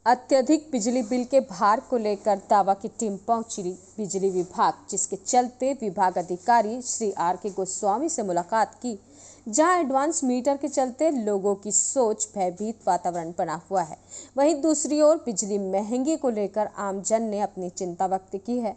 अत्यधिक बिजली बिल के भार को लेकर दावा की टीम पहुंची बिजली विभाग, जिसके चलते विभाग अधिकारी श्री आर के गोस्वामी से मुलाकात की, जहां एडवांस मीटर के चलते लोगों की सोच भयभीत वातावरण बना हुआ है। वहीं दूसरी ओर बिजली महंगी को लेकर आमजन ने अपनी चिंता व्यक्त की है।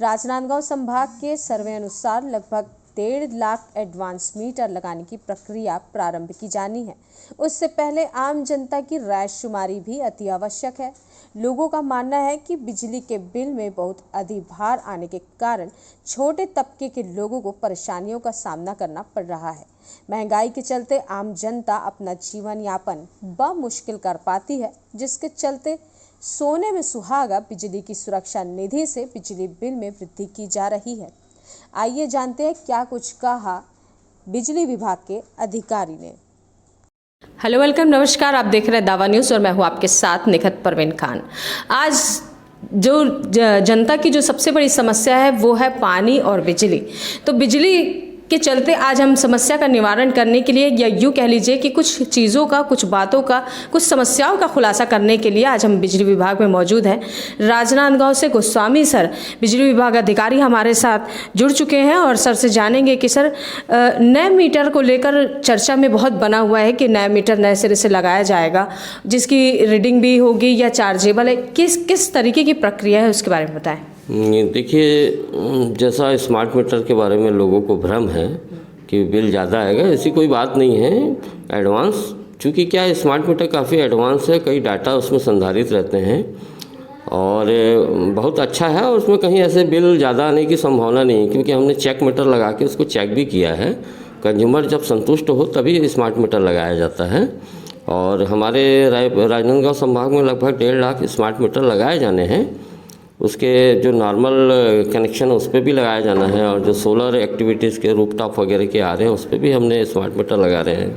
राजनांदगांव संभाग के सर्वे अनुसार लगभग 1.5 लाख एडवांस मीटर लगाने की प्रक्रिया प्रारंभ की जानी है। उससे पहले आम जनता की राय शुमारी भी अति आवश्यक है। लोगों का मानना है कि बिजली के बिल में बहुत अधिक भार आने के कारण छोटे तबके के लोगों को परेशानियों का सामना करना पड़ रहा है। महंगाई के चलते आम जनता अपना जीवन यापन मुश्किल कर पाती है, जिसके चलते सोने में सुहागा बिजली की सुरक्षा निधि से बिजली बिल में वृद्धि की जा रही है। आइए जानते हैं क्या कुछ कहा बिजली विभाग के अधिकारी ने। हेलो, वेलकम, नमस्कार। आप देख रहे हैं दावा न्यूज़ और मैं हूं आपके साथ निखत परवीन खान। आज जो जनता की जो सबसे बड़ी समस्या है वो है पानी और बिजली। तो बिजली के चलते आज हम समस्या का निवारण करने के लिए, या यूँ कह लीजिए कि कुछ चीज़ों का, कुछ बातों का, कुछ समस्याओं का खुलासा करने के लिए आज हम बिजली विभाग में मौजूद हैं। राजनांदगांव से गोस्वामी सर, बिजली विभाग अधिकारी, हमारे साथ जुड़ चुके हैं और सर से जानेंगे कि सर, नए मीटर को लेकर चर्चा में बहुत बना हुआ है कि नया मीटर नए सिरे से लगाया जाएगा, जिसकी रीडिंग भी होगी या चार्जेबल है। किस तरीके की प्रक्रिया है, उसके बारे में बताएं। देखिए, जैसा स्मार्ट मीटर के बारे में लोगों को भ्रम है कि बिल ज़्यादा आएगा, ऐसी कोई बात नहीं है। एडवांस, चूँकि क्या है, स्मार्ट मीटर काफ़ी एडवांस है, कई डाटा उसमें संधारित रहते हैं और बहुत अच्छा है, और उसमें कहीं ऐसे बिल ज़्यादा आने की संभावना नहीं है, क्योंकि हमने चेक मीटर लगा के उसको चेक भी किया है। कंज्यूमर जब संतुष्ट हो तभी स्मार्ट मीटर लगाया जाता है। और हमारे राजनांदगांव संभाग में लगभग 1.5 लाख स्मार्ट मीटर लगाए जाने हैं। उसके जो नॉर्मल कनेक्शन है उस पर भी लगाया जाना है, और जो सोलर एक्टिविटीज़ के रूफटॉप वगैरह के आ रहे हैं उस पर भी हमने स्मार्ट मीटर लगा रहे हैं,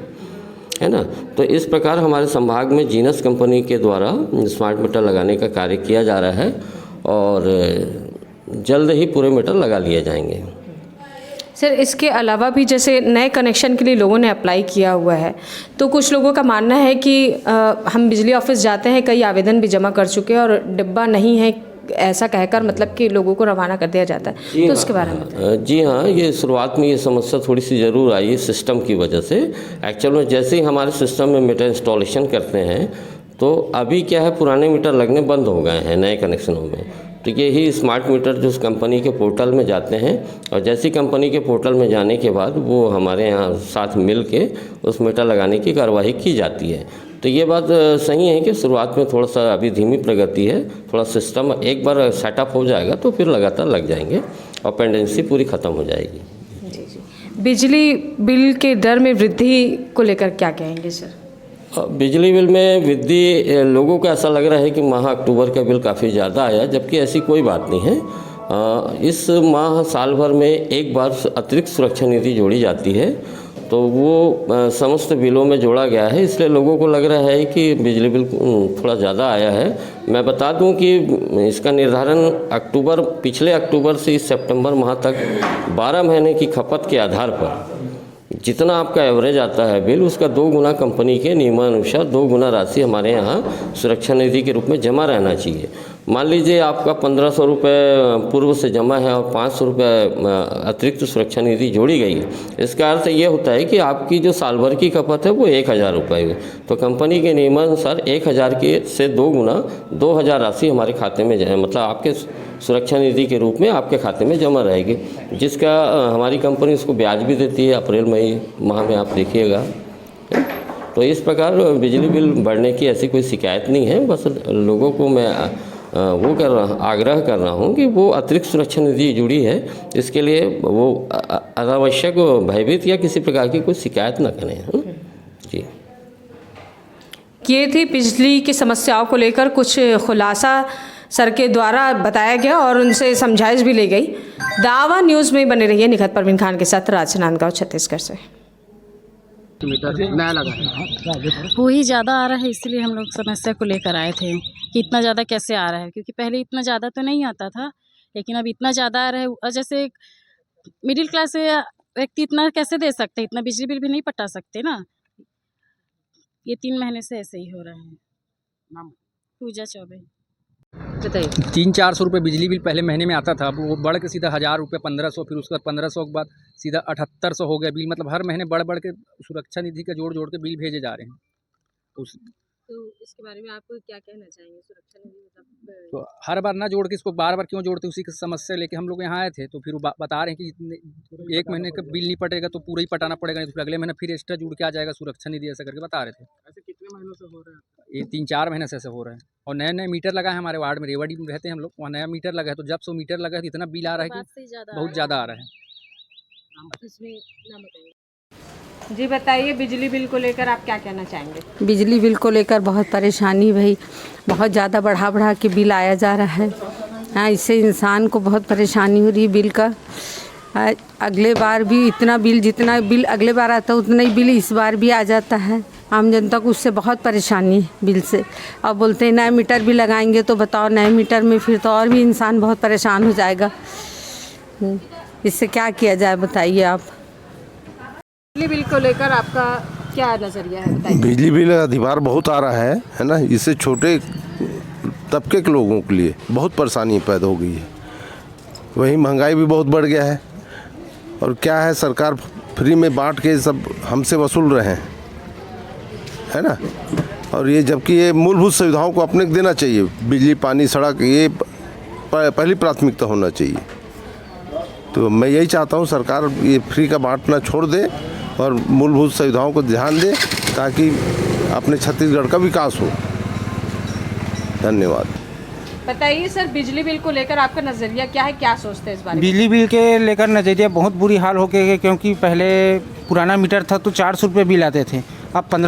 है ना। तो इस प्रकार हमारे संभाग में जीनस कंपनी के द्वारा स्मार्ट मीटर लगाने का कार्य किया जा रहा है और जल्द ही पूरे मीटर लगा लिए जाएंगे। सर, इसके अलावा भी जैसे नए कनेक्शन के लिए लोगों ने अप्लाई किया हुआ है, तो कुछ लोगों का मानना है कि हम बिजली ऑफिस जाते हैं, कई आवेदन भी जमा कर चुके हैं और डिब्बा नहीं है, ऐसा कहकर मतलब कि लोगों को रवाना कर दिया जाता है। तो उसके बारे में जी हाँ, ये शुरुआत में ये समस्या थोड़ी सी ज़रूर आई सिस्टम की वजह से। एक्चुअल में जैसे ही हमारे सिस्टम में मीटर इंस्टॉलेशन करते हैं तो अभी क्या है, पुराने मीटर लगने बंद हो गए हैं नए कनेक्शनों में। तो यही स्मार्ट मीटर जो उस कंपनी के पोर्टल में जाते हैं, और जैसी कंपनी के पोर्टल में जाने के बाद वो हमारे यहाँ साथ मिल के उस मीटर लगाने की कार्रवाई की जाती है। तो ये बात सही है कि शुरुआत में थोड़ा सा अभी धीमी प्रगति है, थोड़ा सिस्टम एक बार सेटअप हो जाएगा तो फिर लगातार लग जाएंगे और पेंडेंसी पूरी ख़त्म हो जाएगी। जी जी। बिजली बिल के दर में वृद्धि को लेकर क्या कहेंगे सर? बिजली बिल में वृद्धि, लोगों को ऐसा लग रहा है कि माह अक्टूबर का बिल काफ़ी ज़्यादा आया, जबकि ऐसी कोई बात नहीं है। इस माह साल भर में एक बार अतिरिक्त सुरक्षा निधि जोड़ी जाती है, तो वो समस्त बिलों में जोड़ा गया है, इसलिए लोगों को लग रहा है कि बिजली बिल थोड़ा ज़्यादा आया है। मैं बता दूं कि इसका निर्धारण पिछले अक्टूबर से इस सितंबर माह तक 12 महीने की खपत के आधार पर जितना आपका एवरेज आता है बिल, उसका 2 गुना कंपनी के नियमानुसार 2 गुना राशि हमारे यहाँ सुरक्षा निधि के रूप में जमा रहना चाहिए। मान लीजिए आपका 1500 रुपये पूर्व से जमा है और 500 रुपये अतिरिक्त सुरक्षा निधि जोड़ी गई है, इसका अर्थ ये होता है कि आपकी जो साल भर की खपत है वो 1000 रुपये है। तो कंपनी के नियमानुसार 1000 के से 2 गुना 2000 राशि हमारे खाते में मतलब आपके सुरक्षा निधि के रूप में आपके खाते में जमा रहेगी, जिसका हमारी कंपनी उसको ब्याज भी देती है अप्रैल मई माह में, आप देखिएगा। तो इस प्रकार बिजली बिल बढ़ने की ऐसी कोई शिकायत नहीं है। बस लोगों को मैं आग्रह कर रहा हूँ कि वो अतिरिक्त सुरक्षा निधि जुड़ी है, इसके लिए वो अनावश्यक भयभीत या किसी प्रकार की कोई शिकायत न करें। जी, ये थी बिजली की समस्याओं को लेकर कुछ खुलासा सर के द्वारा बताया गया और उनसे समझाइश भी ली गई। दावा न्यूज़ में बने रहिए निखत परवीन खान के साथ, राजनांदगांव छत्तीसगढ़ से। नया लगा वो ही ज़्यादा आ रहा है, इसलिए हम लोग समस्या को लेकर आए थे कि इतना ज़्यादा कैसे आ रहा है, क्योंकि पहले इतना ज़्यादा तो नहीं आता था, लेकिन अब इतना ज़्यादा आ रहा है। और जैसे मिडिल क्लास से व्यक्ति इतना कैसे दे सकते, इतना बिजली बिल भी नहीं पटा सकते ना। ये 3 महीने से ऐसे ही हो रहा है। पूजा चौबे। बताइए। 300-400 रुपये बिजली बिल पहले महीने में आता था, अब वो बढ़ के सीधा 1000 रुपये 1500, फिर उसके बाद 1500 के बाद सीधा 7800 हो गया बिल। मतलब हर महीने बढ़ बढ़ के सुरक्षा निधि का जोड़ जोड़ के बिल भेजे जा रहे हैं। उस तो इसके बारे में आप क्या कहना चाहेंगे? सुरक्षा निधि मतलब तो हर बार ना जोड़ के इसको बार बार क्यों जोड़ते, उसी की समस्या लेके हम लोग यहाँ आए थे। तो फिर वो बता रहे हैं कि इतने एक महीने का बिल नहीं पटेगा तो पूरा ही पटाना पड़ेगा, नहीं तो फिर अगले महीने फिर एक्स्ट्रा जुड़ के आ जाएगा सुरक्षा निधि, ऐसा करके बता रहे थे। ऐसे कितने महीनों से हो रहा है? ये 3-4 महीने से ऐसे हो रहा है। और नए नए मीटर लगा है हमारे वार्ड में, रेवाड़ी में रहते हैं हम लोग, वहाँ नया मीटर लगा है। तो जब से मीटर लगा है तो इतना बिल आ रहा है कि बहुत ज़्यादा आ रहा है। इसमें नाम बताइए। जी बताइए, बिजली बिल को लेकर आप क्या कहना चाहेंगे? बिजली बिल को लेकर बहुत परेशानी भाई, बहुत ज़्यादा बढ़ा के बिल आया जा रहा है। हाँ, इससे इंसान को बहुत परेशानी हो रही है बिल का। अगले बार भी इतना बिल, जितना बिल अगले बार आता है उतना ही बिल इस बार भी आ जाता है। आम जनता को उससे बहुत परेशानी है बिल से। अब बोलते हैं नया मीटर भी लगाएंगे, तो बताओ नए मीटर में फिर तो और भी इंसान बहुत परेशान हो जाएगा। इससे क्या किया जाए बताइए आप। बिजली बिल को लेकर आपका क्या नज़रिया है, बताइए। बिजली बिल का अधिभार बहुत आ रहा है ना। इससे छोटे तबके के लोगों के लिए बहुत परेशानी पैदा हो गई है। वहीं महंगाई भी बहुत बढ़ गया है। और क्या है, सरकार फ्री में बांट के सब हमसे वसूल रहे हैं, है ना। और ये जबकि ये मूलभूत सुविधाओं को अपने को देना चाहिए, बिजली पानी सड़क, ये पहली प्राथमिकता होना चाहिए। तो मैं यही चाहता हूँ सरकार ये फ्री का बांटना छोड़ दे और मूलभूत सुविधाओं को ध्यान दे, ताकि अपने छत्तीसगढ़ का विकास हो। धन्यवाद। बताइए सर, बिजली बिल को लेकर आपका नज़रिया क्या है, क्या सोचते हैं इस बारे में? बिजली बिल के लेकर नज़रिया बहुत बुरी हाल हो गए, क्योंकि पहले पुराना मीटर था तो 400 रुपये बिल आते थे, अब 15